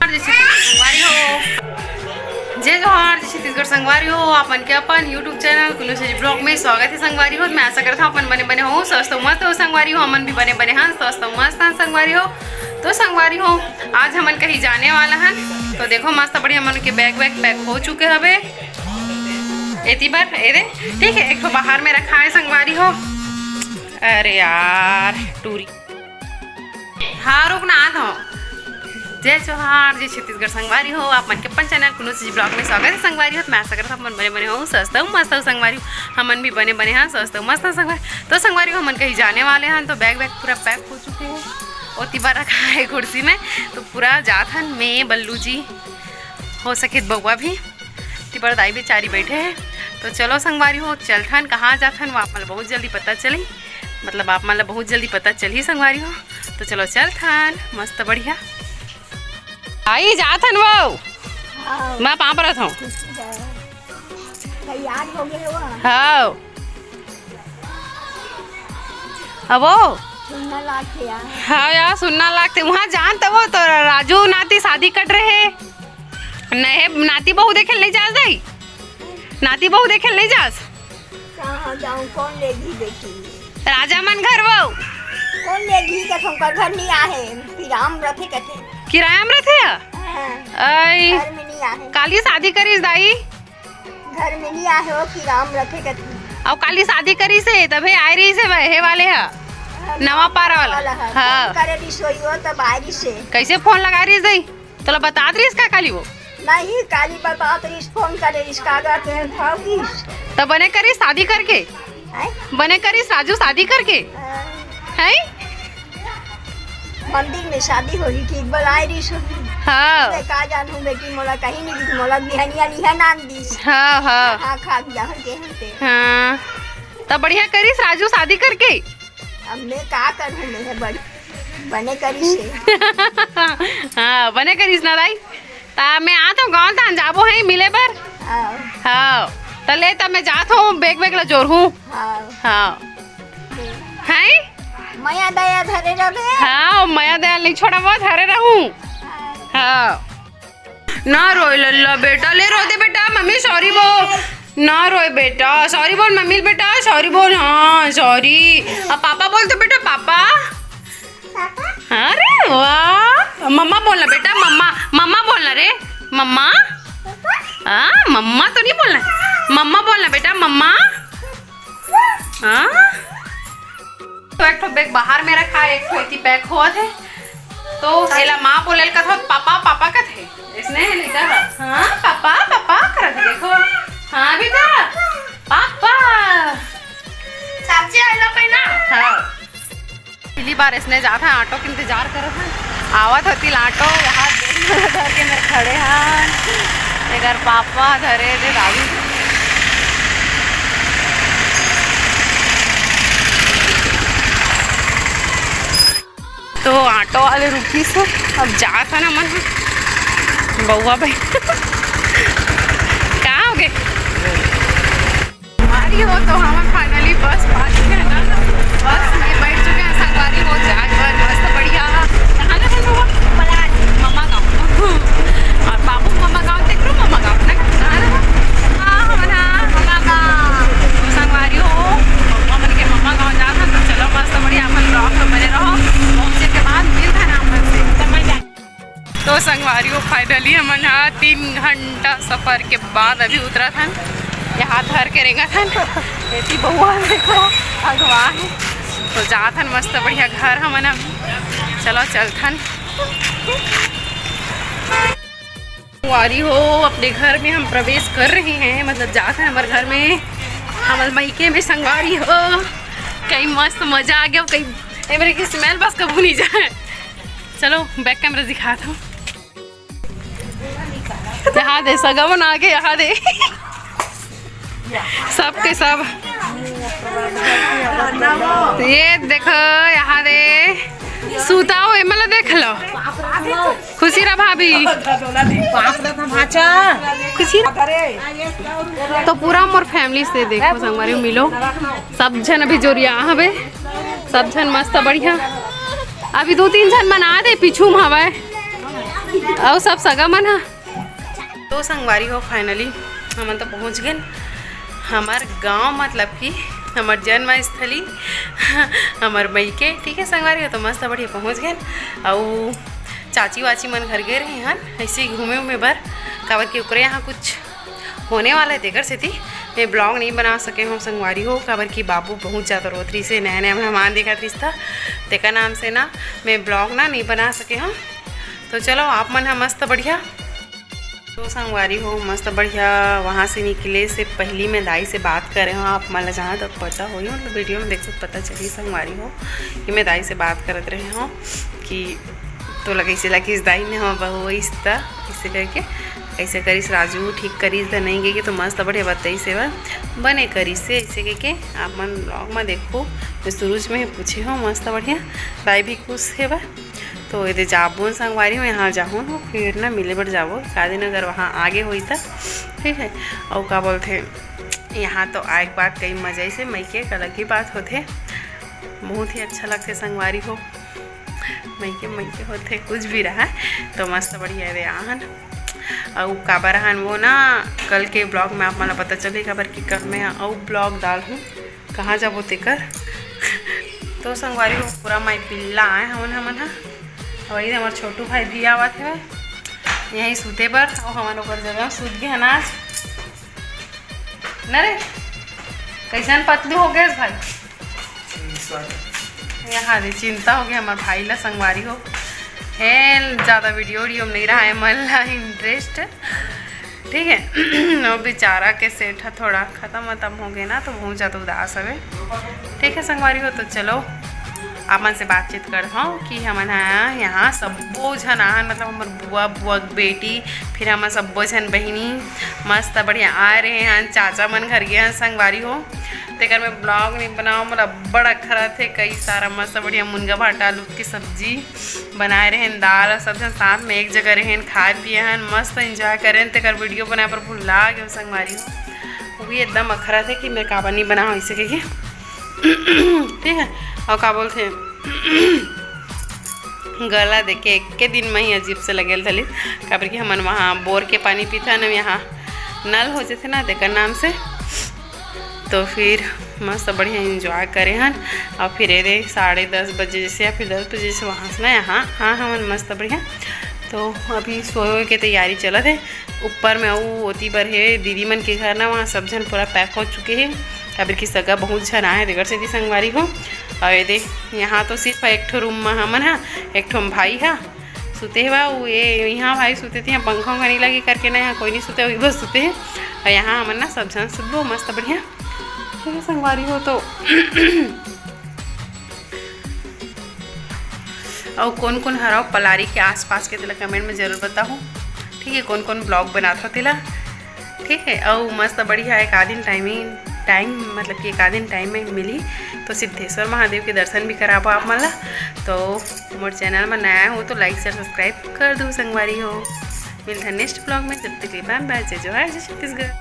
संगवारी हो जय जोहार जय छत्तीसगढ़ संगवारी हो अपन के अपन यूट्यूब चैनल कुल्लू से ब्लॉग में स्वागत है संगवारी हो। मैं आशा करता हूँ अपन बने बने हो स्वस्थ मस्त हो संगवारी हो। हमन भी बने बने हैं स्वस्थ मस्त हैं संगवारी हो। तो संगवारी हो आज हमन कहीं जाने वाला हैं तो देखो मस्त बढ़िया हमन के बैग पैक हो चुके हवे एती बार दे ठीक है। एक तो बाहर में रखा है संगवारी हो। अरे यार टूरी हाँ रुकना आ था। जय जोहार जय छत्तीसगढ़ संगवारी हो अपन के अपन चैनल कुल्लू से ब्लॉग में स्वागत है संगवारी हो। मैं आशा करता हूँ बने बने हो स्वस्थ हूँ मस्त हूँ संगवारी हो। हमन भी बने बने हैं स्वस्थ हूँ मस्त हूँ संगवारी। तो संगवारी हो हमन कहीं जाने वाले हैं तो बैग पूरा पैक हो चुके हैं और तिबा रखा है कुर्सी में तो पूरा जात हन मैं बल्लू जी हो सके बउआ भी तिबर दाई बेचारी बैठे हैं। तो चलो संगवारी हो चलथन कहाँ जाथन वो आप बहुत जल्दी पता चली मतलब आप मतलब बहुत जल्दी पता चली संगवारी हो। तो चलो चलथन मस्त बढ़िया आई जाथन वो मैं पाँव पर हूँ हाँ अब हाँ यार सुनना लागते वहाँ जान तब वो तो राजू नाती शादी कट रहे नहे नाती बहू देखे ले जास दाई नाती बहू देखे ले जास कौन लेगी देखी राजा मन घर वो कौन लेगी का घर नहीं आहे किराम रथे कथे किराया में रथे आई घर में नहीं आहे काली शादी करीस दाई घर में नहीं आहे वो किराम रथे कथे अब काली शादी करी से तभी आई रही से वह वाले है नवा पारा वाला हाँ करे रिसोई हो तब आई से कैसे फोन लगा रही दाई तो बता रही इसका काली वो नहीं काली पर बात रिस फोन करे इसका अगर तो खाओगी तो बने करी शादी करके बने करी राजू शादी करके है मंदिर में शादी होगी ठीक बुलाई रही होगी हाँ का जानू बेटी मोला कहीं नहीं मोला बिहनिया निहा नाम दी हाँ हाँ हाँ खा दिया के हते हाँ तब बढ़िया करीस राजू शादी करके अब मैं का करूँ मैं बड़ी बने करी से हाँ बने करीस ना दाई ता मैं आता हूँ गाँव तान जाबो है मिले बर हाँ तले तब मैं जात हूँ बैग ला जोर हूँ हाँ है माया दया धरे रहे हाँ माया दया नहीं छोड़ा वो धरे रहूं हाँ ना रोए लल्ला बेटा ले रो दे बेटा मम्मी सॉरी बोल ना रोए बेटा सॉरी बोल मम्मी बेटा सॉरी बोल हाँ सॉरी अब पापा बोल तो बेटा पापा अरे वाह मम्मा बोलना बेटा मम्मा मम्मा बोलना रे मम्मा हाँ मम्मा तो नहीं बोलना मम्मा बोलना बेटा मम्मा हाँ तो एक बैग बाहर में रखा है एक थोड़ी पैक हुआ थे तो एला माँ बोले का था पापा पापा का थे इसने लिखा हाँ पापा पापा कर देखो हाँ बेटा पापा सब्जी आइला पे ना हाँ पहली बार इसने जा था ऑटो के इंतजार कर रहा था आवत होती ऑटो यहाँ धर के मेरे खड़े हैं अगर पापा धरे थे राजू तो ऑटो वाले रुकी से अब जा था ना मन बउआ भाई कहाँ हो गए हमारी हो तो हम फाइनली बस पहुँच चुके हैं ना बस में बैठ चुके हैं संगवारी हो जहाज पर मस्त बढ़िया कहाँ ना है मम्मा गाँव और बाबू मम्मा गाँव देख लो मम्मा गाँव ना कहाँ रहा हाँ मम्मा गाँव संगवारी हो मम्मा के मम्मा गाँव जा था तो चलो मस्त बढ़िया अपन ब्लॉग तो बने रहो तो संगवारी फाइनली हम यहाँ 3 घंटा सफ़र के बाद अभी उतरा था यहाँ धर के रेंगा था ऐसी बहुआ देखो अगवा है तो जा था मस्त बढ़िया घर हमन अभी चलो चलथन संगवारी हो अपने घर में हम प्रवेश कर रहे हैं मतलब जा था हमारे घर में हमारे मायके में संगवारी हो कहीं मस्त मजा आ गया कहीं मेरे की स्मेल बस कभी नहीं जाए। चलो बैक कैमरा दिखाता हूँ यहाँ दे सगवन आगे यहाँ दे सब के सब ये देखो यहाँ दे सूता हो मतलब देख लो खुशी रहा भाभी खुशी तो पूरा मोर फैमिली से देखो संगवारी मिलो सब जन अभी जोरिया हवे सब जन मस्त बढ़िया अभी 2-3 जन मना दे पीछू हवा और सब सगा मन हा। तो संगवारी हो फाइनली हम तो पहुँच गए हमार गांव, मतलब कि हमार जन्म स्थली हमार मैके। ठीक है संगवारी हो, तो मस्त बढ़िया पहुँच गए। और चाची वाची मन घर गए रहे हैं ऐसे ही घूमे उमे बर, काबर कि ओकरे यहाँ कुछ होने वाला है, देकर से थी मैं ब्लॉग नहीं बना सके हूँ संगवारी हो, काबर कि बाबू बहुत ज़्यादा रोतरी से नया नया मेहमान देखा रिश्ता तेका नाम से ना मैं ब्लॉग ना नहीं बना सके हूँ। तो चलो आप मन है मस्त बढ़िया। तो संगवारी हो मस्त बढ़िया वहाँ से निकले से पहली मैं दाई से बात कर रहे हो, आप मतलब जहाँ तक पता हो मतलब वीडियो में देख सकते पता चली संगवारी हो कि मैं दाई से बात करत रहे हो कि तो लगे से लगी इस दाई ने हम बहु इस्ता इसे करके ऐसे करीस राजू ठीक करीस द नहीं गई कि तो मस्त बढ़िया बताई सेवा बने करीस से ऐसे के आप मन ब्लॉग में देखो। मैं शुरूज में पूछे हो मस्त बढ़िया दाई भी खुश है बा। तो ये जाबो संगवारी हो यहाँ जाऊँ हो फिर ना मिले बट जाबो का दिन अगर वहाँ आगे हुई था ठीक है। और क्या बोलते यहाँ तो आए बात कई मज़े से मई के अलग ही बात होते, बहुत ही अच्छा लगते संगवारी हो मई के होते कुछ भी रहा तो मस्त बढ़िया रे आहन। और काबर हन वो ना कल के ब्लॉग में आप मला पता चले काबर कि कल मैं और ब्लॉग डाल हूँ कहाँ जाबो तेकर। तो संगवारी हो पूरा माई पिल्ला आए हमन हा वही हमारे छोटू भाई भी आवत है यहीं सूते पर और हमारे ऊपर जगह सूत गए अनाज न रे कैसन पतलू हो गए भाई यहाँ दे चिंता हो गया हमारे भाई ला संगवारी हो है ज़्यादा वीडियो में नहीं रहा है मन ला इंटरेस्ट ठीक है। और बेचारा के सेठ थोड़ा ख़त्म हो गए ना तो बहुत ज़्यादा उदास है ठीक है संगवारी हो। तो चलो आपन से बातचीत करता हूँ कि हमन यहाँ सबो झन आहन मतलब हमार बुआ बेटी फिर हमार सबो झन बहिनी मस्त बढ़िया आ रहे हैं। चाचा मन घर गए हैं संगवारी हो तेकर में ब्लॉग नहीं बनाओ मोला बड़ा खरा थे कई सारा मस्त बढ़िया मुनगा भाटा आलू की सब्जी बनाए रहे दाल सब जन साथ में एक जगह रहे खाए पिए हैं मस्त इंजॉय करें तेकर वीडियो बनाए पर भूला गए संगवारी हो वो भी एकदम अखरा थे कि मैं काबा नहीं बनाओ इसे कहिए ठीक है। और क्या बोलते गला देखे एक के दिन में ही अजीब से लगेल थली काबर कि हमन वहाँ बोर के पानी पीता न यहाँ नल हो जाते ना देकर नाम से तो फिर मस्त बढ़िया इंजॉय करे हन। और फिर ये 10:30 बजे जैसे या फिर 10 बजे से वहाँ से ना यहाँ हाँ हमन मस्त बढ़िया। तो अभी सोए के तैयारी चलत है ऊपर में वो होती बर है दीदी मन के घर ना वहाँ सब जन पूरा पैक हो चुके हैं काबर की सगा बहुत झन आए देकर से संगवारी हो। और ये देख यहाँ तो सिर्फ एक ठो रूम में हमन हा एक ठो भाई हा सुते बा वो ये यहाँ भाई सुते थे यहाँ पंखा नहीं लगे करके ना यहाँ कोई नहीं सुते वही बस सुते हैं। और यहाँ हमन ना सब जन सुबह मस्त बढ़िया ठीक है संगवारी हो। तो और कौन कौन हराओ पलारी के आसपास के तेला कमेंट में ज़रूर बताओ ठीक है कौन कौन ब्लॉग बनाता तेला ठीक है। और मस्त बढ़िया एक आदिन टाइम मतलब कि एक आदिन टाइम में मिली तो सिद्धेश्वर महादेव के दर्शन भी कराबो आप मला। तो मोर चैनल में नया हो तो लाइक शेयर सब्सक्राइब कर दो संगवारी हो। मिलते हैं नेक्स्ट ब्लॉग में, जब तक के लिए बाय बाय, जय जोहार जय छत्तीसगढ़।